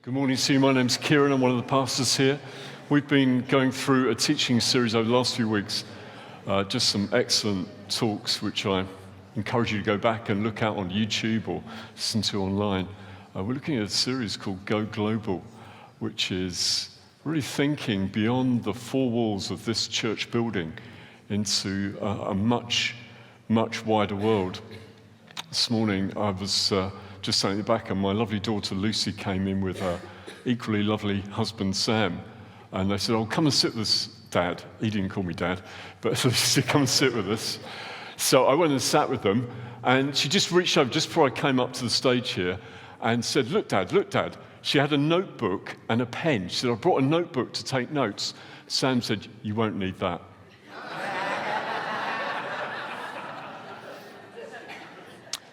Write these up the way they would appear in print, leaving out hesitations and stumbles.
Good morning to you. My name's Kieran. I'm one of the pastors here. We've been going through a teaching series over the last few weeks, just some excellent talks, which I encourage you to go back and look out on YouTube or listen to online. We're looking at a series called Go Global, which is really thinking beyond the four walls of this church building into a much, much wider world. This morning I was just sat at the back, and my lovely daughter Lucy came in with her equally lovely husband Sam, and they said, "Oh, come and sit with us, Dad." He didn't call me Dad, but she said, "Come and sit with us." So I went and sat with them, and she just reached over just before I came up to the stage here and said, look, Dad." She had a notebook and a pen. She said, "I brought a notebook to take notes." Sam said, "You won't need that."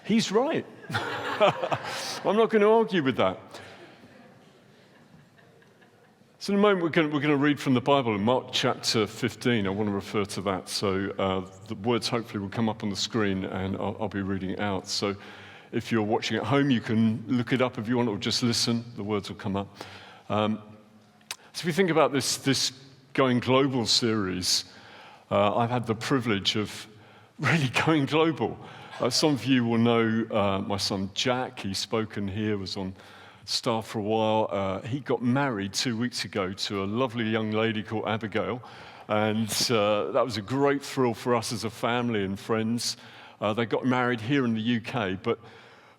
He's right. I'm not going to argue with that. So in a moment, we're going to read from the Bible in Mark chapter 15. I want to refer to that. So the words hopefully will come up on the screen, and I'll be reading it out. So if you're watching at home, you can look it up if you want, or just listen. The words will come up. So if you think about this Going Global series, I've had the privilege of really going global. Some of you will know my son Jack. He's spoken here, was on staff for a while. He got married 2 weeks ago to a lovely young lady called Abigail, and that was a great thrill for us as a family and friends. They got married here in the UK, but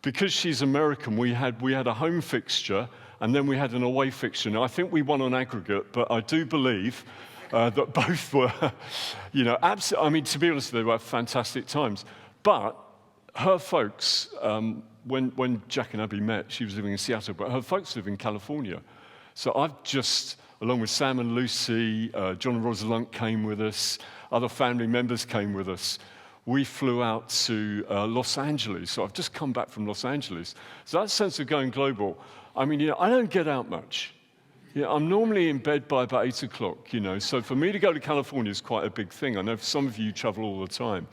because she's American, we had a home fixture, and then we had an away fixture. Now, I think we won on aggregate, but I do believe that both were, absolutely. I mean, to be honest, they were fantastic times. But her folks, when Jack and Abby met, she was living in Seattle, but her folks live in California. So I've just, along with Sam and Lucy, John and Rosalind came with us, other family members came with us. We flew out to Los Angeles. So I've just come back from Los Angeles. So that sense of going global, I mean, I don't get out much. I'm normally in bed by about 8 o'clock, So for me to go to California is quite a big thing. I know some of you travel all the time.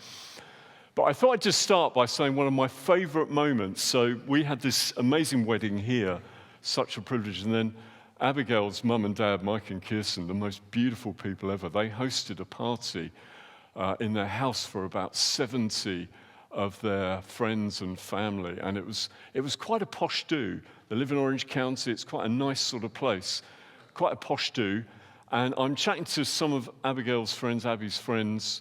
But I thought I'd just start by saying one of my favorite moments. So we had this amazing wedding here, such a privilege. And then Abigail's mum and dad, Mike and Kirsten, the most beautiful people ever, they hosted a party in their house for about 70 of their friends and family. And it was quite a posh do. They live in Orange County. It's quite a nice sort of place, quite a posh do. And I'm chatting to some of Abigail's friends, Abby's friends,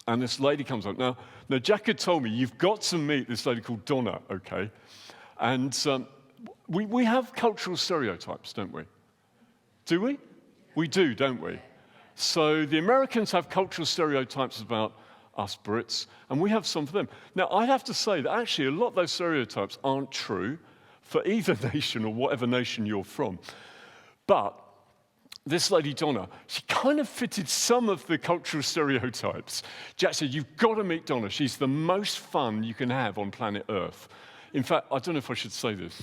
and this lady comes up. Now, Jack had told me, you've got to meet this lady called Donna, okay? And we have cultural stereotypes, don't we? Do we? We do, don't we? So the Americans have cultural stereotypes about us Brits, and we have some for them. Now, I have to say that actually a lot of those stereotypes aren't true for either nation or whatever nation you're from. But this lady, Donna, she kind of fitted some of the cultural stereotypes. Jack said, "You've got to meet Donna. She's the most fun you can have on planet Earth." In fact, I don't know if I should say this.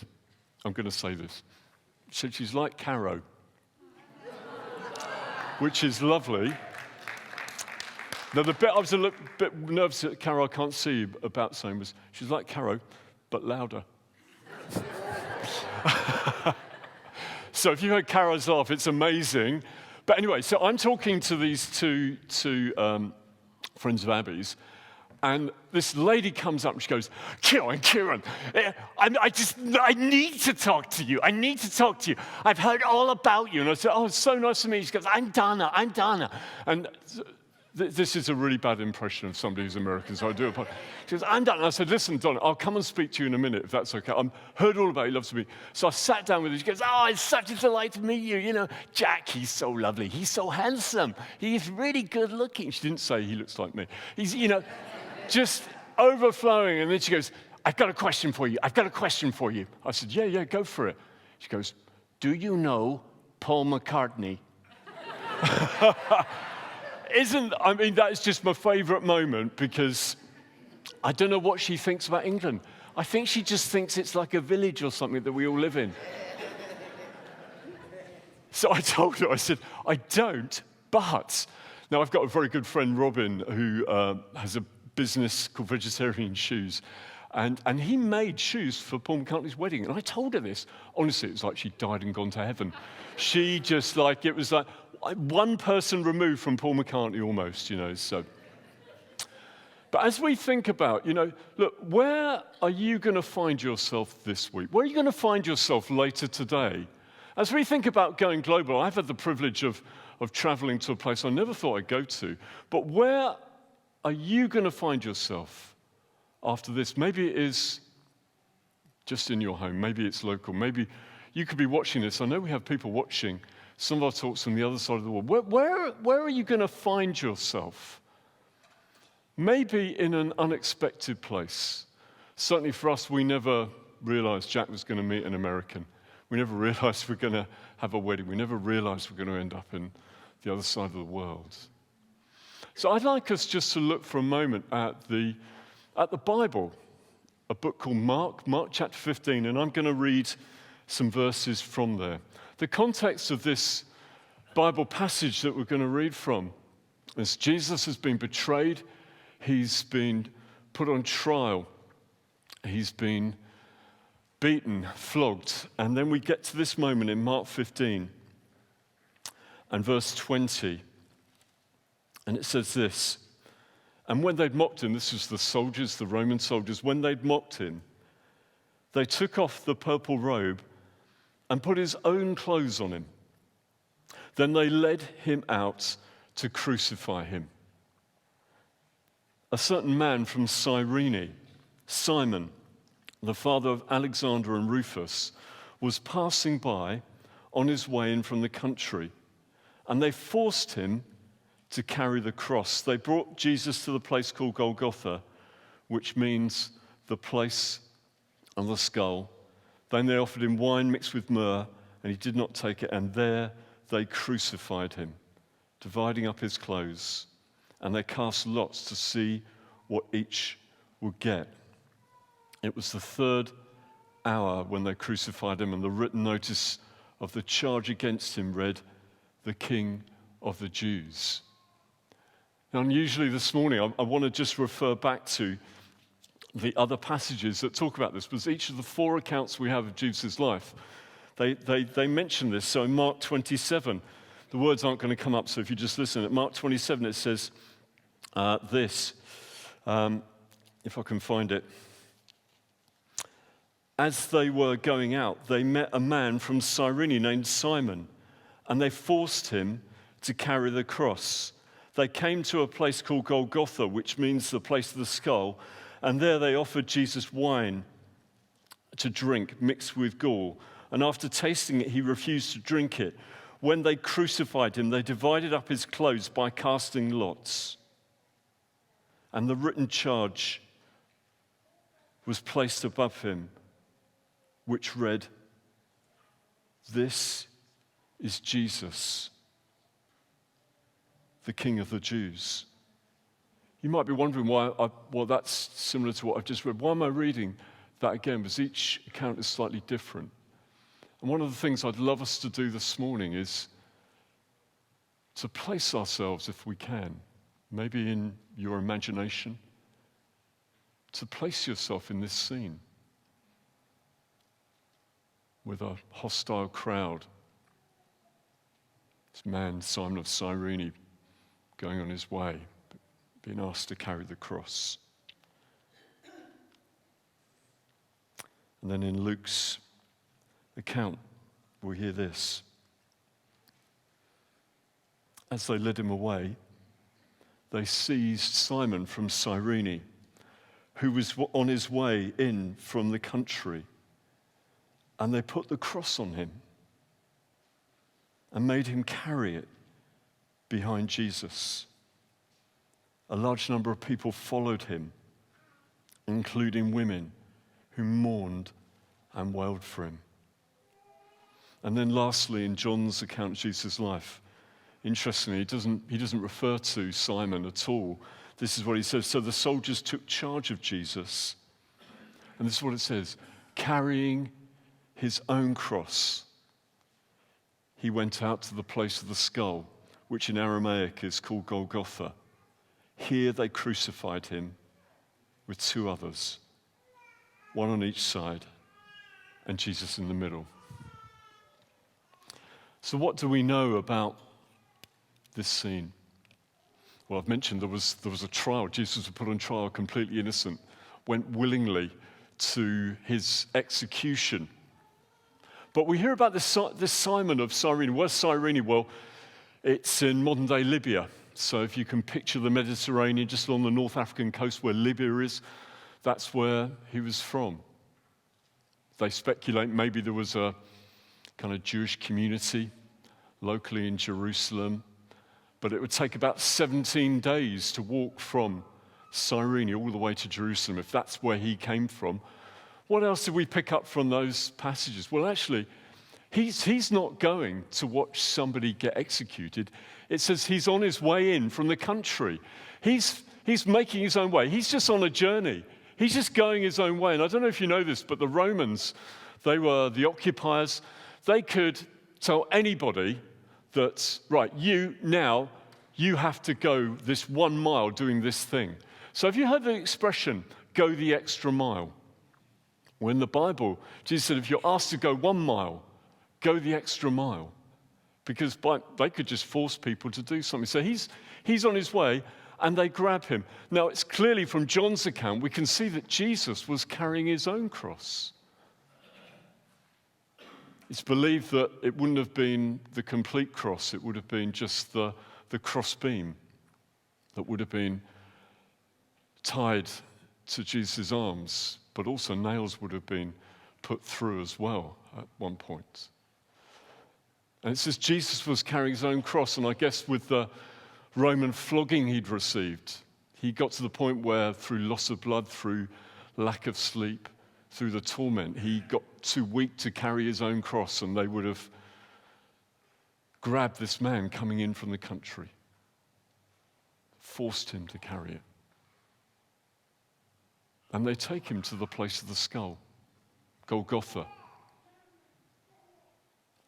I'm going to say this. She said she's like Caro, which is lovely. Now, the bit I was a little bit nervous that Caro, I can't see about saying was, she's like Caro, but louder. So if you heard Caro's laugh, it's amazing. But anyway, so I'm talking to these two friends of Abby's, and this lady comes up and she goes, Kieran, I need to talk to you. I need to talk to you. I've heard all about you. And I said, "Oh, it's so nice to meet you." She goes, I'm Donna. And this is a really bad impression of somebody who's American, so I do apologize. She goes, "I'm Donna." And I said, "Listen, Donna, I'll come and speak to you in a minute, if that's okay. I've heard all about you, loves to meet you." So I sat down with her. She goes, "Oh, it's such a delight to meet you. Jack, he's so lovely. He's so handsome. He's really good looking." She didn't say he looks like me. He's, just overflowing. And then she goes, "I've got a question for you. I said, yeah, go for it." She goes, "Do you know Paul McCartney?" That is just my favorite moment, because I don't know what she thinks about England. I think she just thinks it's like a village or something that we all live in. So I told her, I said, "I don't, but..." Now, I've got a very good friend, Robin, who has a business called Vegetarian Shoes, And he made shoes for Paul McCartney's wedding. And I told her this. Honestly, it was like she died and gone to heaven. She just like, it was like one person removed from Paul McCartney almost, so. But as we think about, look, where are you going to find yourself this week? Where are you going to find yourself later today? As we think about going global, I've had the privilege of traveling to a place I never thought I'd go to. But where are you going to find yourself after this? Maybe it is just in your home. Maybe it's local. Maybe you could be watching this. I know we have people watching some of our talks on the other side of the world. Where are you going to find yourself? Maybe in an unexpected place. Certainly for us, we never realized Jack was going to meet an American. We never realized we're going to have a wedding. We never realized we're going to end up in the other side of the world. So I'd like us just to look for a moment at the Bible, a book called Mark chapter 15, and I'm going to read some verses from there. The context of this Bible passage that we're going to read from is Jesus has been betrayed. He's been put on trial. He's been beaten, flogged. And then we get to this moment in Mark 15 and verse 20. And it says this, and when they'd mocked him, this was the soldiers, the Roman soldiers, when they'd mocked him, they took off the purple robe and put his own clothes on him. Then they led him out to crucify him. A certain man from Cyrene, Simon, the father of Alexander and Rufus, was passing by on his way in from the country, and they forced him to carry the cross. They brought Jesus to the place called Golgotha, which means the place of the skull. Then they offered him wine mixed with myrrh, and he did not take it, and there they crucified him, dividing up his clothes. And they cast lots to see what each would get. It was the third hour when they crucified him, and the written notice of the charge against him read, "The King of the Jews." Now, unusually this morning, I want to just refer back to the other passages that talk about this, because each of the four accounts we have of Jesus' life, they mention this. So in Mark 27, the words aren't going to come up, so if you just listen. At Mark 27, it says this, if I can find it. As they were going out, they met a man from Cyrene named Simon, and they forced him to carry the cross. They came to a place called Golgotha, which means the place of the skull, and there they offered Jesus wine to drink mixed with gall. And after tasting it, he refused to drink it. When they crucified him, they divided up his clothes by casting lots. And the written charge was placed above him, which read, "This is Jesus, the King of the Jews." You might be wondering why, that's similar to what I've just read. Why am I reading that again? Because each account is slightly different. And one of the things I'd love us to do this morning is to place ourselves, if we can, maybe in your imagination, to place yourself in this scene with a hostile crowd. This man, Simon of Cyrene, going on his way, being asked to carry the cross. And then in Luke's account, we hear this. As they led him away, they seized Simon from Cyrene, who was on his way in from the country, and they put the cross on him and made him carry it behind Jesus. A large number of people followed him, including women who mourned and wailed for him. And then lastly, in John's account of Jesus' life, interestingly, he doesn't refer to Simon at all. This is what he says. So the soldiers took charge of Jesus. And this is what it says. Carrying his own cross, he went out to the place of the skull, which in Aramaic is called Golgotha. Here they crucified him with two others, one on each side, and Jesus in the middle. So what do we know about this scene? Well, I've mentioned there was a trial. Jesus was put on trial, completely innocent, went willingly to his execution. But we hear about this Simon of Cyrene. Where's Cyrene? Well, it's in modern-day Libya. So if you can picture the Mediterranean, just along the North African coast where Libya is, that's where he was from. They speculate maybe there was a kind of Jewish community locally in Jerusalem, but it would take about 17 days to walk from Cyrene all the way to Jerusalem, if that's where he came from. What else did we pick up from those passages? Well, actually, he's not going to watch somebody get executed. It says he's on his way in from the country. He's making his own way. He's just on a journey. He's just going his own way. And I don't know if you know this, but the Romans, they were the occupiers. They could tell anybody that, right, you have to go this 1 mile doing this thing. So have you heard the expression, go the extra mile? Well, in the Bible, Jesus said, if you're asked to go 1 mile, go the extra mile. Because they could just force people to do something. So he's on his way, and they grab him. Now, it's clearly from John's account, we can see that Jesus was carrying his own cross. It's believed that it wouldn't have been the complete cross. It would have been just the cross beam that would have been tied to Jesus' arms, but also nails would have been put through as well at one point. And it says Jesus was carrying his own cross, and I guess with the Roman flogging he'd received, he got to the point where through loss of blood, through lack of sleep, through the torment, he got too weak to carry his own cross, and they would have grabbed this man coming in from the country, forced him to carry it. And they take him to the place of the skull, Golgotha.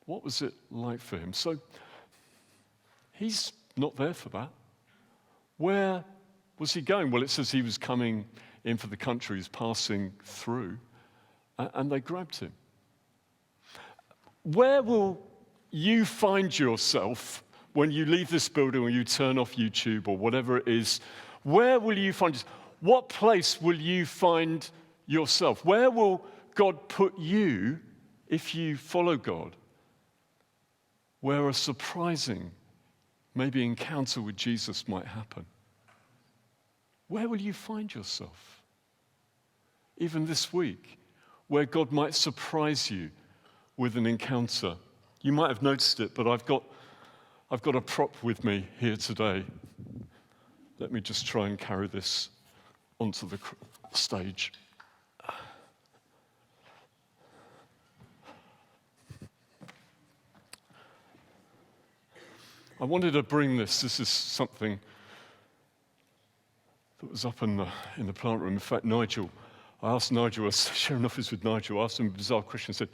What was it like for him? So he's not there for that. Where was he going? Well, it says he was coming in for the country, he's passing through, and they grabbed him. Where will you find yourself when you leave this building or you turn off YouTube or whatever it is? Where will you find yourself? What place will you find yourself? Where will God put you if you follow God? Where a surprising, maybe encounter with Jesus might happen. Where will you find yourself? Even this week, where God might surprise you with an encounter. You might have noticed it, but I've got a prop with me here today. Let me just try and carry this onto the stage. I wanted to bring this. This is something that was up in the plant room. In fact, I asked Nigel, I was sharing office with Nigel, I asked him a bizarre question. I said,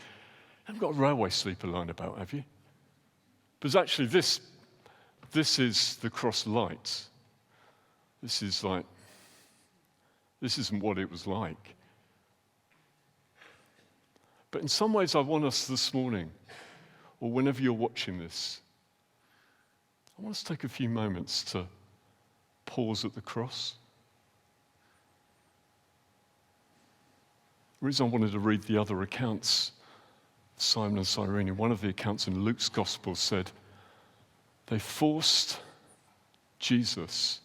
haven't got a railway sleeper line about, have you? Because actually this is the cross light. This isn't what it was like. But in some ways, I want us this morning, or whenever you're watching this, I want us to take a few moments to pause at the cross. The reason I wanted to read the other accounts, Simon and Cyrene, one of the accounts in Luke's Gospel said, they forced Jesus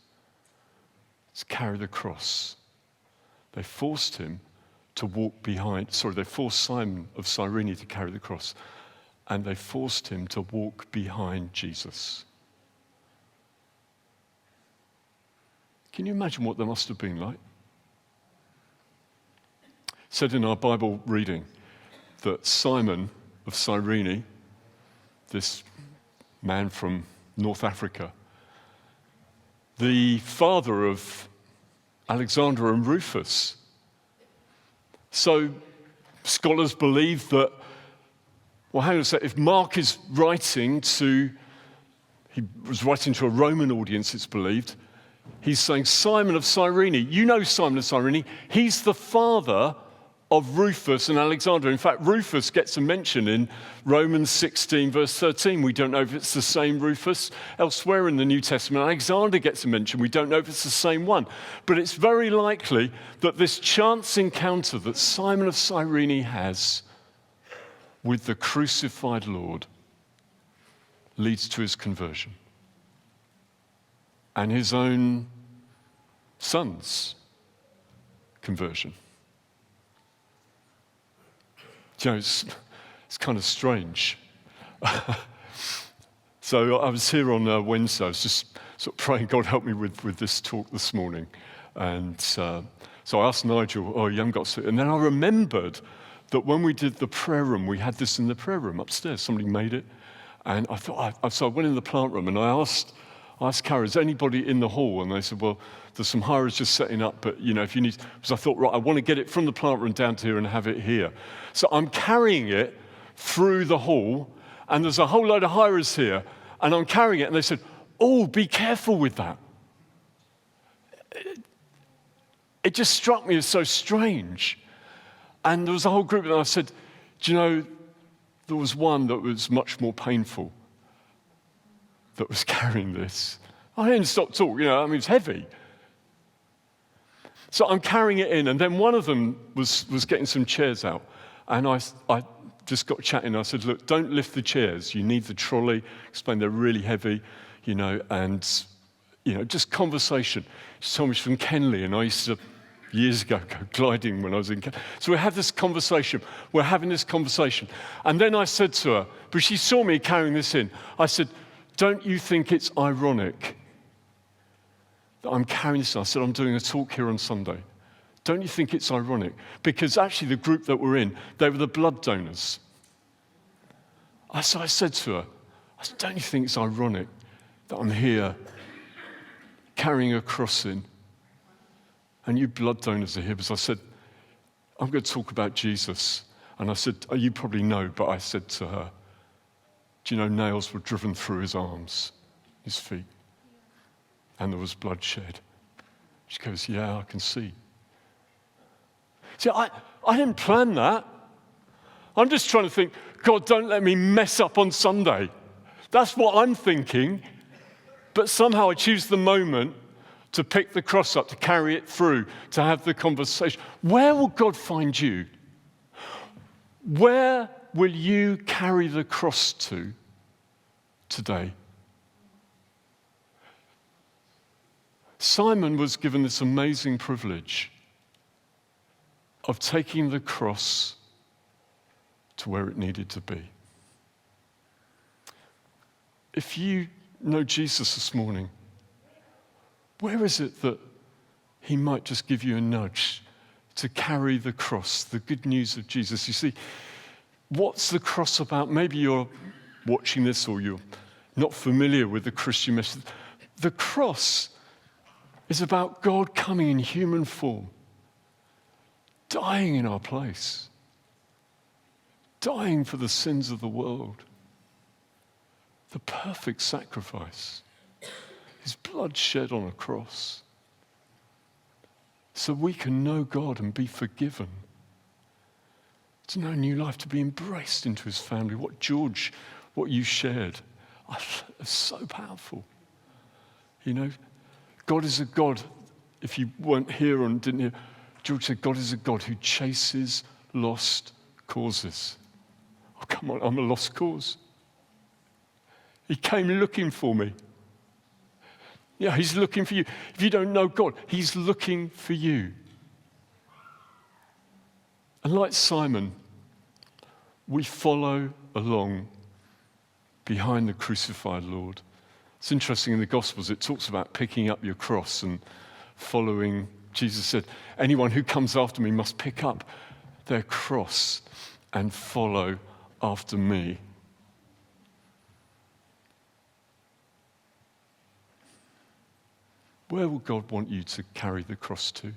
to carry the cross. They forced him to walk behind, they forced Simon of Cyrene to carry the cross, and they forced him to walk behind Jesus. Can you imagine what that must have been like? It said in our Bible reading that Simon of Cyrene, this man from North Africa, the father of Alexander and Rufus. So scholars believe that, well, hang on a sec, if Mark is writing he was writing to a Roman audience, it's believed, he's saying, Simon of Cyrene, you know Simon of Cyrene, he's the father of Rufus and Alexander. In fact, Rufus gets a mention in Romans 16, verse 13. We don't know if it's the same Rufus elsewhere in the New Testament. Alexander gets a mention. We don't know if it's the same one. But it's very likely that this chance encounter that Simon of Cyrene has with the crucified Lord leads to his conversion and his own son's conversion. You know, it's kind of strange. So I was here on Wednesday. I was just sort of praying, God help me with this talk this morning. And so I asked Nigel, oh, you haven't got to. And then I remembered that when we did the prayer room, we had this in the prayer room upstairs. Somebody made it. And I thought, so I went in the plant room and I asked Kara, is anybody in the hall? And they said, well, there's some hirers just setting up, but you know, if you need, because I thought, right, I want to get it from the plant room down to here and have it here. So I'm carrying it through the hall, and there's a whole load of hirers here, and I'm carrying it, and they said, oh, be careful with that. It just struck me as so strange. And there was a whole group, and I said, do you know, there was one that was much more painful that was carrying this. I didn't stop talking, you know, I mean, it's heavy. So I'm carrying it in, and then one of them was getting some chairs out, and I just got chatting. I said, look, don't lift the chairs. You need the trolley. Explain they're really heavy, you know, and, you know, just conversation. She told me she's from Kenley, and I used to, years ago, go gliding when I was in Kenley. So we had this conversation. We're having this conversation. And then I said to her, but she saw me carrying this in. I said, don't you think it's ironic that I'm carrying this? I said, I'm doing a talk here on Sunday. Don't you think it's ironic? Because actually the group that we're in, they were the blood donors. So I said to her, I said, don't you think it's ironic that I'm here carrying a cross in and you blood donors are here? Because I said, I'm going to talk about Jesus. And I said, oh, you probably know, but I said to her, do you know nails were driven through his arms, his feet, and there was blood shed? She goes, yeah, I can see. See, I didn't plan that. I'm just trying to think, God, don't let me mess up on Sunday. That's what I'm thinking. But somehow I choose the moment to pick the cross up, to carry it through, to have the conversation. Where will God find you? Where will you carry the cross to today? Simon was given this amazing privilege of taking the cross to where it needed to be. If you know Jesus this morning, where is it that he might just give you a nudge to carry the cross, the good news of Jesus? You see, what's the cross about? Maybe you're watching this or you're not familiar with the Christian message. The cross is about God coming in human form, dying in our place, dying for the sins of the world. The perfect sacrifice. His blood shed on a cross. So we can know God and be forgiven. To know new life, to be embraced into his family. What you shared, is so powerful. You know, God is a God, if you weren't here and didn't hear, George said, God is a God who chases lost causes. Oh, come on, I'm a lost cause. He came looking for me. Yeah, he's looking for you. If you don't know God, he's looking for you. And like Simon, we follow along behind the crucified Lord. It's interesting in the Gospels, it talks about picking up your cross and following. Jesus said, anyone who comes after me must pick up their cross and follow after me. Where will God want you to carry the cross to?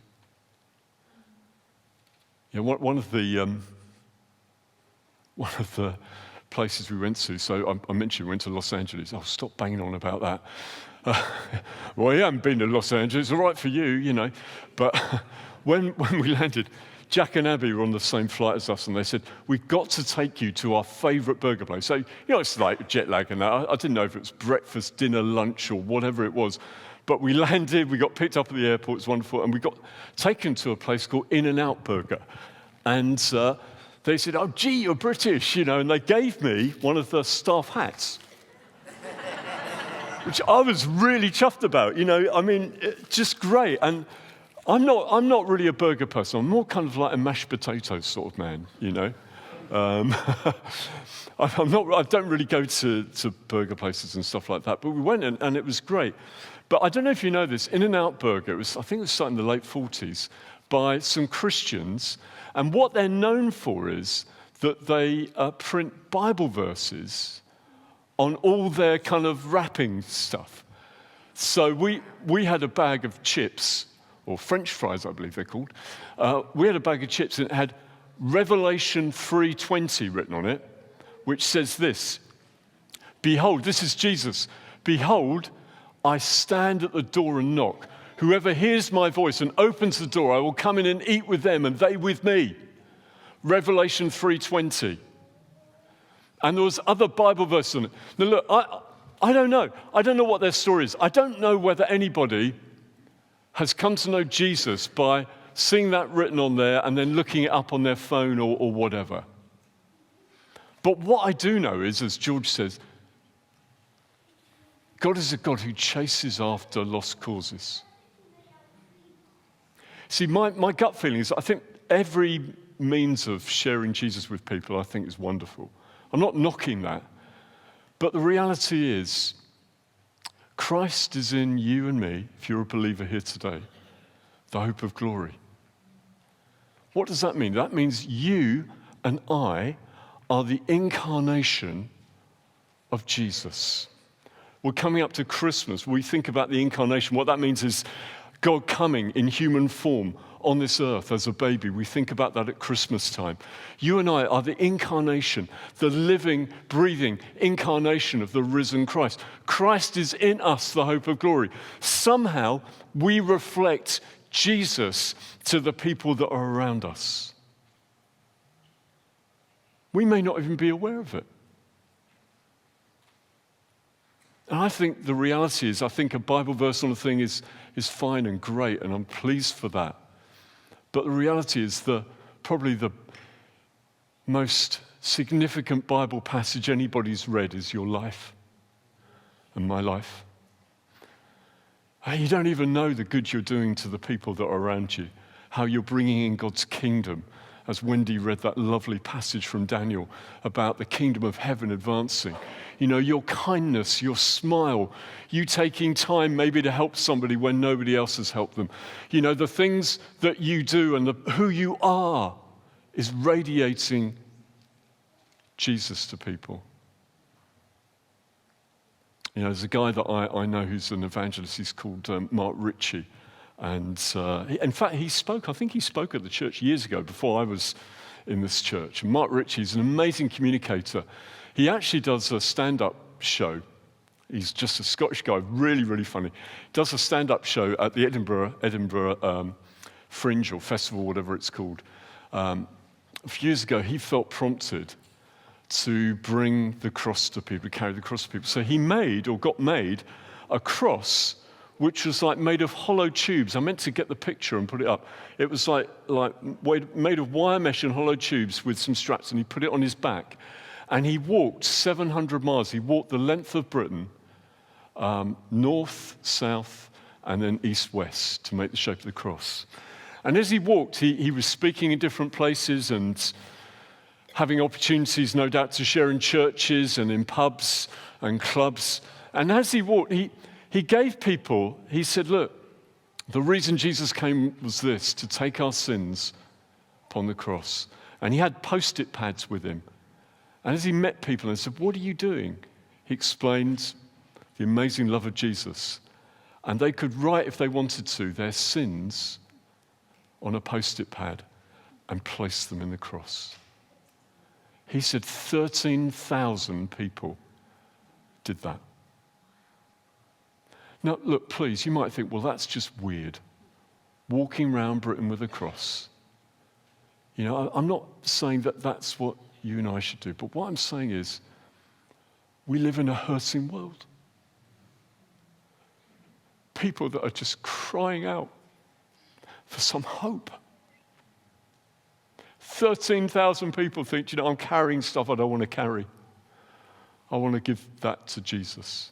You know, one of the places we went to, so I mentioned we went to Los Angeles. Oh, stop banging on about that. Well, you haven't been to Los Angeles. It's all right for you, you know. But when we landed, Jack and Abby were on the same flight as us, and they said, we've got to take you to our favourite burger place. So, it's like jet lag and that. I didn't know if it was breakfast, dinner, lunch, or whatever it was. But we landed, we got picked up at the airport, it was wonderful, and we got taken to a place called In-N-Out Burger. And they said, oh, gee, you're British, and they gave me one of the staff hats, which I was really chuffed about, just great. And I'm not really a burger person. I'm more kind of like a mashed potatoes sort of man, I don't really go to burger places and stuff like that, but we went and it was great. But I don't know if you know this, In-N-Out Burger, I think it was started in the late 40s by some Christians, and what they're known for is that they print Bible verses on all their kind of wrapping stuff. So we had a bag of chips, or French fries, I believe they're called. We had a bag of chips and it had Revelation 3:20 written on it, which says this, behold, this is Jesus, behold, I stand at the door and knock. Whoever hears my voice and opens the door, I will come in and eat with them and they with me. Revelation 3:20. And there was other Bible verses on it. Now look, I don't know. I don't know what their story is. I don't know whether anybody has come to know Jesus by seeing that written on there and then looking it up on their phone or whatever. But what I do know is, as George says, God is a God who chases after lost causes. See, my gut feeling is I think every means of sharing Jesus with people I think is wonderful. I'm not knocking that. But the reality is, Christ is in you and me, if you're a believer here today, the hope of glory. What does that mean? That means you and I are the incarnation of Jesus. We're coming up to Christmas. We think about the incarnation. What that means is God coming in human form on this earth as a baby. We think about that at Christmas time. You and I are the incarnation, the living, breathing incarnation of the risen Christ. Christ is in us, the hope of glory. Somehow we reflect Jesus to the people that are around us. We may not even be aware of it. And I think the reality is, I think a Bible verse on a thing is fine and great, and I'm pleased for that. But the reality is probably the most significant Bible passage anybody's read is your life and my life. You don't even know the good you're doing to the people that are around you, how you're bringing in God's kingdom. As Wendy read that lovely passage from Daniel about the kingdom of heaven advancing. Your kindness, your smile, you taking time maybe to help somebody when nobody else has helped them. The things that you do and who you are is radiating Jesus to people. There's a guy that I know who's an evangelist. He's called Mark Ritchie. And in fact, I think he spoke at the church years ago before I was in this church. And Mark Ritchie is an amazing communicator. He actually does a stand-up show. He's just a Scottish guy, really, really funny. Does a stand-up show at the Edinburgh Fringe or Festival, whatever it's called. A few years ago, he felt prompted to bring the cross to people, to carry the cross to people. So he got made a cross which was like made of hollow tubes. I meant to get the picture and put it up. It was like made of wire mesh and hollow tubes with some straps, and he put it on his back. And he walked 700 miles. He walked the length of Britain, north, south, and then east-west to make the shape of the cross. And as he walked, he was speaking in different places and having opportunities, no doubt, to share in churches and in pubs and clubs. And as he walked, he gave people, he said, look, the reason Jesus came was this, to take our sins upon the cross. And he had Post-it pads with him. And as he met people and said, what are you doing? He explained the amazing love of Jesus. And they could write, if they wanted to, their sins on a Post-it pad and place them in the cross. He said 13,000 people did that. Now, look, please, you might think, well, that's just weird. Walking around Britain with a cross. I'm not saying that that's what you and I should do, but what I'm saying is we live in a hurting world. People that are just crying out for some hope. 13,000 people think, I'm carrying stuff I don't want to carry. I want to give that to Jesus.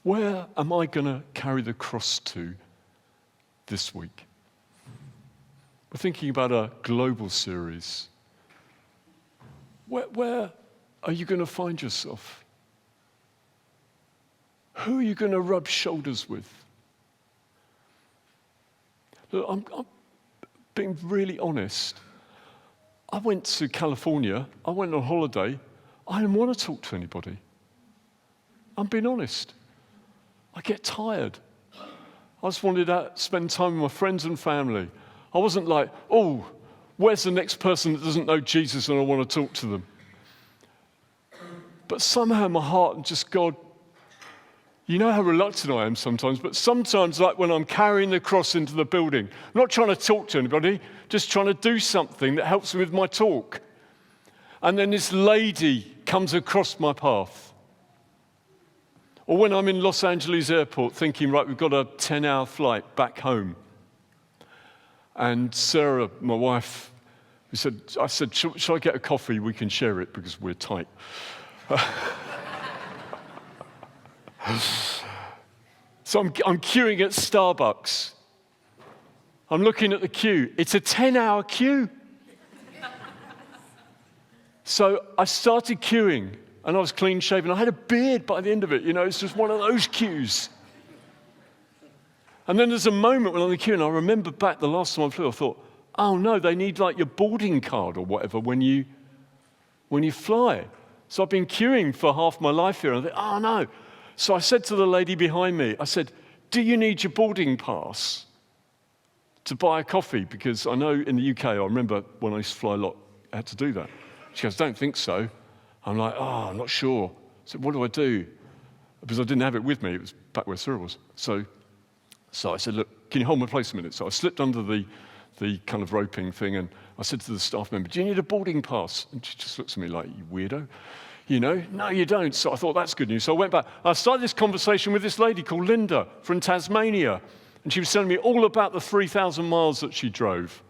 Where am I going to carry the cross to this week? We're thinking about a global series. Where are you going to find yourself? Who are you going to rub shoulders with? Look, I'm being really honest. I went to California. I went on holiday. I didn't want to talk to anybody. I'm being honest. I get tired. I just wanted to spend time with my friends and family. I wasn't like, where's the next person that doesn't know Jesus and I want to talk to them? But somehow my heart and just God, you know how reluctant I am sometimes, but sometimes like when I'm carrying the cross into the building, I'm not trying to talk to anybody, just trying to do something that helps me with my talk. And then this lady comes across my path. Or when I'm in Los Angeles airport thinking, right, we've got a 10-hour flight back home. And Sarah, my wife, I said, shall I get a coffee? We can share it because we're tight. So I'm queuing at Starbucks. I'm looking at the queue. It's a 10-hour queue. So I started queuing, and I was clean-shaven. I had a beard by the end of it. It's just one of those queues. And then there's a moment when I'm in the queue, and I remember back the last time I flew, I thought, oh no, they need like your boarding card or whatever when you fly. So I've been queuing for half my life here, and I thought, oh no. So I said to the lady behind me, I said, do you need your boarding pass to buy a coffee? Because I know in the UK, I remember when I used to fly a lot, I had to do that. She goes, don't think so. I'm like, I'm not sure. I said, what do I do? Because I didn't have it with me. It was back where Cyrene was. So I said, look, can you hold my place a minute? So I slipped under the kind of roping thing, and I said to the staff member, do you need a boarding pass? And she just looks at me like, you weirdo. No, you don't. So I thought, that's good news. So I went back. I started this conversation with this lady called Linda from Tasmania, and she was telling me all about the 3,000 miles that she drove.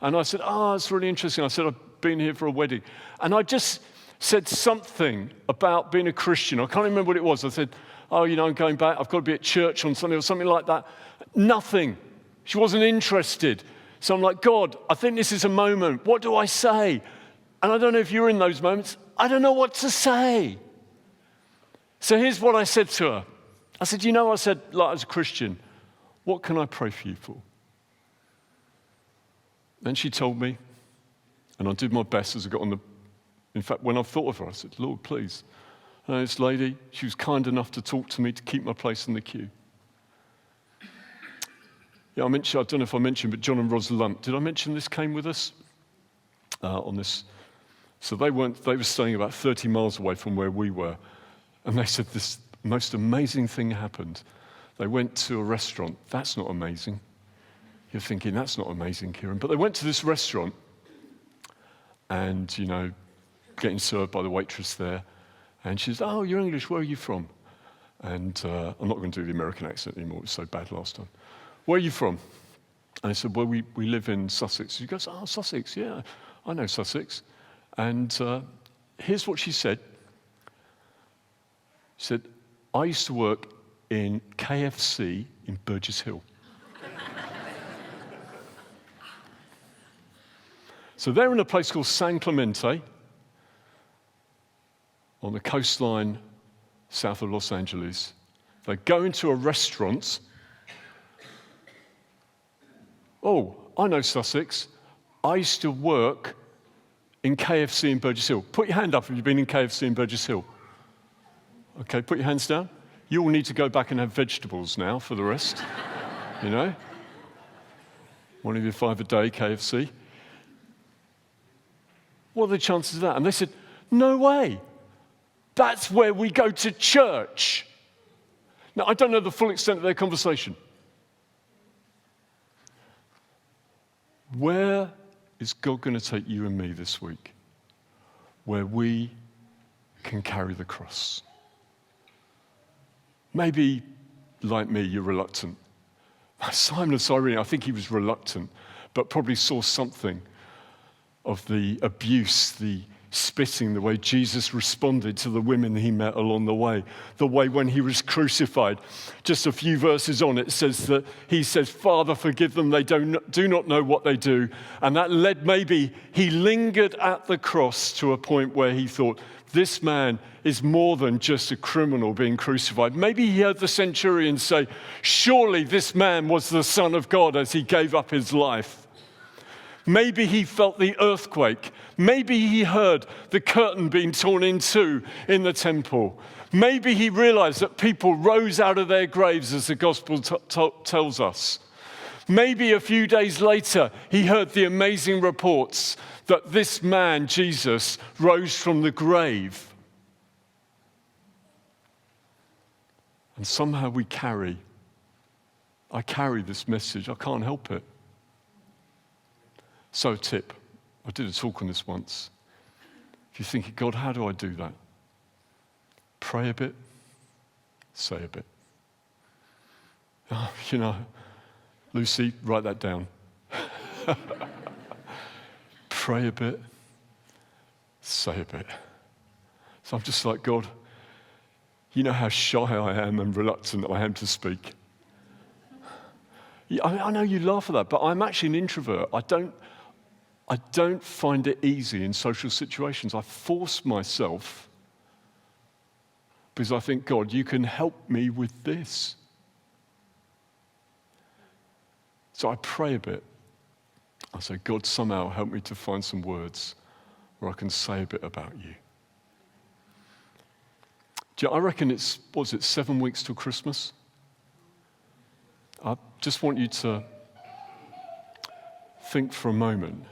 And I said, it's really interesting. I said, I've been here for a wedding. And I just said something about being a Christian. I can't remember what it was. I said, I'm going back. I've got to be at church on Sunday or something like that. Nothing. She wasn't interested. So I'm like, God, I think this is a moment. What do I say? And I don't know if you're in those moments. I don't know what to say. So here's what I said to her. I said, I said, like as a Christian, what can I pray for you for? Then she told me, and I did my best as I got on the, in fact, when I thought of her, I said, Lord, please. And this lady, she was kind enough to talk to me to keep my place in the queue. Yeah, I don't know if I mentioned, but John and Ros Lunt, did I mention this came with us on this? So they were staying about 30 miles away from where we were. And they said this most amazing thing happened. They went to a restaurant. That's not amazing. You're thinking, that's not amazing, Kieran. But they went to this restaurant and, getting served by the waitress there. And she said, oh, you're English. Where are you from? And I'm not going to do the American accent anymore. It was so bad last time. Where are you from? And I said, well, we live in Sussex. She goes, oh, Sussex, yeah, I know Sussex. And here's what she said. She said, I used to work in KFC in Burgess Hill. So they're in a place called San Clemente on the coastline south of Los Angeles. They go into a restaurant. Oh, I know Sussex. I used to work in KFC in Burgess Hill. Put your hand up if you've been in KFC in Burgess Hill. Okay, put your hands down. You all need to go back and have vegetables now for the rest. One of your 5 a day KFC. What are the chances of that? And they said, no way. That's where we go to church. Now, I don't know the full extent of their conversation. Where is God going to take you and me this week where we can carry the cross? Maybe, like me, you're reluctant. Simon of Cyrene, I think he was reluctant, but probably saw something of the abuse, the spitting, the way Jesus responded to the women he met along the way when he was crucified. Just a few verses on, it says that he says, Father, forgive them, they do not know what they do. And that led, maybe he lingered at the cross to a point where he thought, this man is more than just a criminal being crucified. Maybe he heard the centurion say, surely this man was the Son of God as he gave up his life. Maybe he felt the earthquake. Maybe he heard the curtain being torn in two in the temple. Maybe he realized that people rose out of their graves, as the gospel tells us. Maybe a few days later, he heard the amazing reports that this man, Jesus, rose from the grave. And somehow I carry this message. I can't help it. So tip, I did a talk on this once. If you're thinking, God, how do I do that? Pray a bit, say a bit. Oh, Lucy, write that down. Pray a bit, say a bit. So I'm just like, God, you know how shy I am and reluctant I am to speak. I know you laugh at that, but I'm actually an introvert. I don't find it easy in social situations. I force myself because I think, God, you can help me with this. So I pray a bit. I say, God, somehow help me to find some words where I can say a bit about you. I reckon it's 7 weeks till Christmas? I just want you to think for a moment.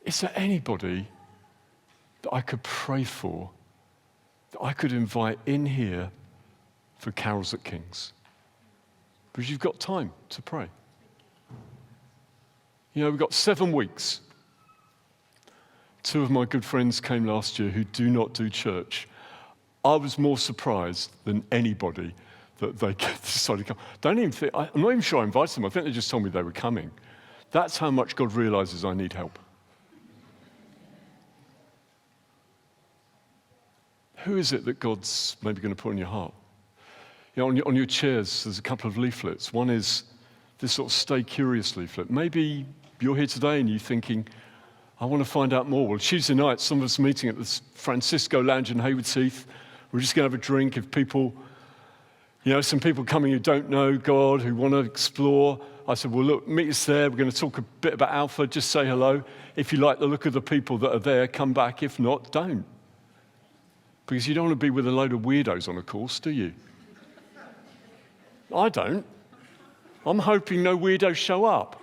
Is there anybody that I could pray for, that I could invite in here for Carols at King's? Because you've got time to pray. We've got 7 weeks. 2 of my good friends came last year who do not do church. I was more surprised than anybody that they decided to come. I'm not even sure I invited them. I think they just told me they were coming. That's how much God realizes I need help. Who is it that God's maybe going to put on your heart? On your chairs, there's a couple of leaflets. One is this sort of stay curious leaflet. Maybe you're here today and you're thinking, I want to find out more. Well, Tuesday night, some of us meeting at the Francisco Lounge in Haywards Heath. We're just going to have a drink. If people, some people coming who don't know God, who want to explore. I said, well, look, meet us there. We're going to talk a bit about Alpha. Just say hello. If you like the look of the people that are there, come back. If not, don't. Because you don't want to be with a load of weirdos on a course, do you? I don't. I'm hoping no weirdos show up.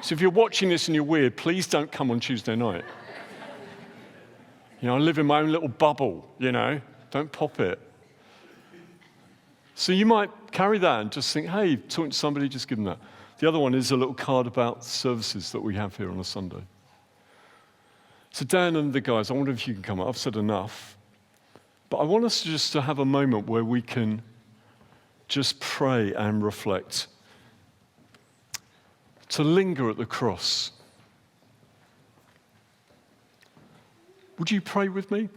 So if you're watching this and you're weird, please don't come on Tuesday night. I live in my own little bubble, Don't pop it. So you might carry that and just think, hey, talking to somebody, just give them that. The other one is a little card about services that we have here on a Sunday. So Dan and the guys, I wonder if you can come up. I've said enough. But I want us just to have a moment where we can just pray and reflect. To linger at the cross. Would you pray with me?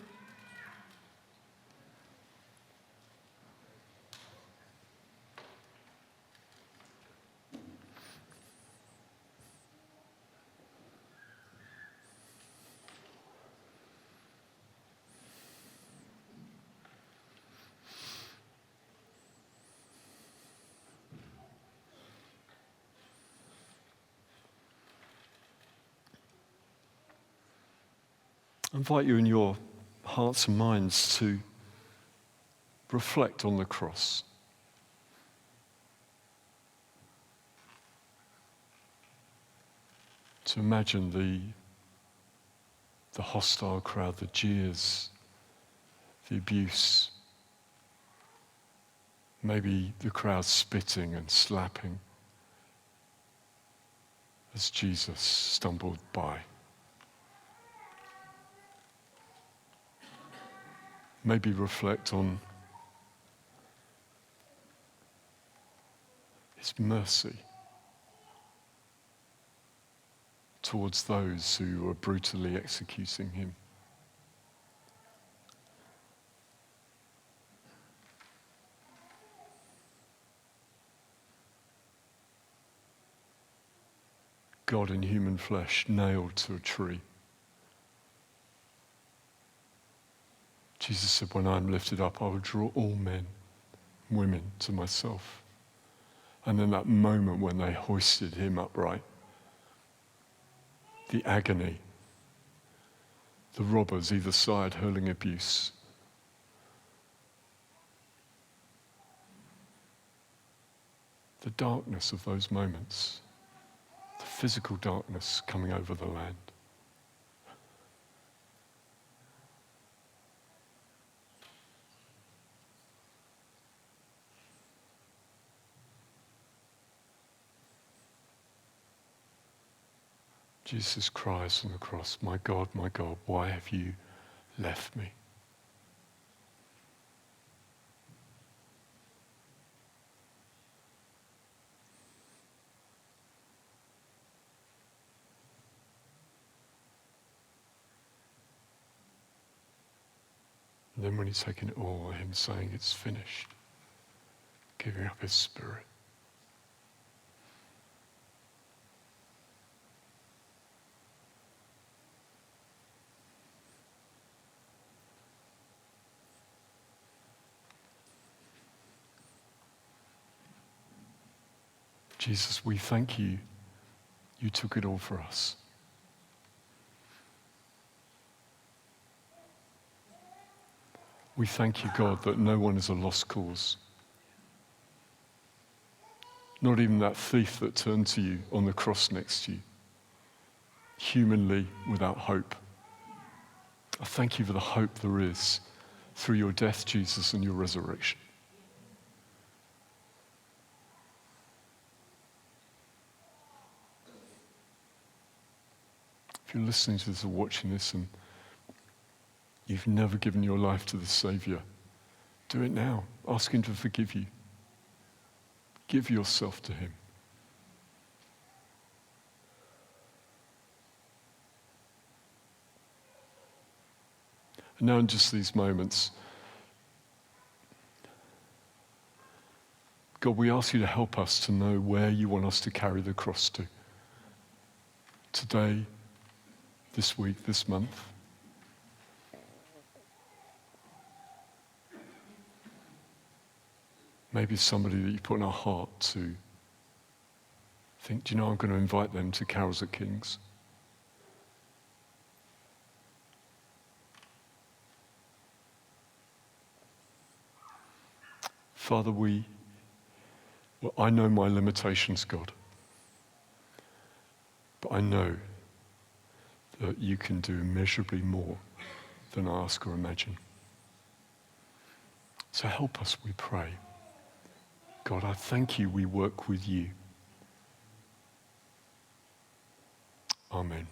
I invite you in your hearts and minds to reflect on the cross. To imagine the hostile crowd, the jeers, the abuse, maybe the crowd spitting and slapping, as Jesus stumbled by. Maybe reflect on his mercy towards those who were brutally executing him. God in human flesh, nailed to a tree. Jesus said, when I'm lifted up, I will draw all men, women to myself. And in that moment when they hoisted him upright, the agony, the robbers either side hurling abuse, the darkness of those moments, the physical darkness coming over the land. Jesus cries from the cross, my God, why have you left me? And then when he's taken it all, him saying it's finished, giving up his spirit. Jesus, we thank you. You took it all for us. We thank you, God, that no one is a lost cause. Not even that thief that turned to you on the cross next to you, humanly without hope. I thank you for the hope there is through your death, Jesus, and your resurrection. If you're listening to this or watching this and you've never given your life to the Savior, do it now. Ask him to forgive you. Give yourself to him. And now in just these moments, God, we ask you to help us to know where you want us to carry the cross to. Today, this week, this month. Maybe somebody that you put in our heart to think, do you know, I'm going to invite them to Carols at King's. Father, I know my limitations, God. But I know that you can do immeasurably more than I ask or imagine. So help us, we pray. God, I thank you we work with you. Amen.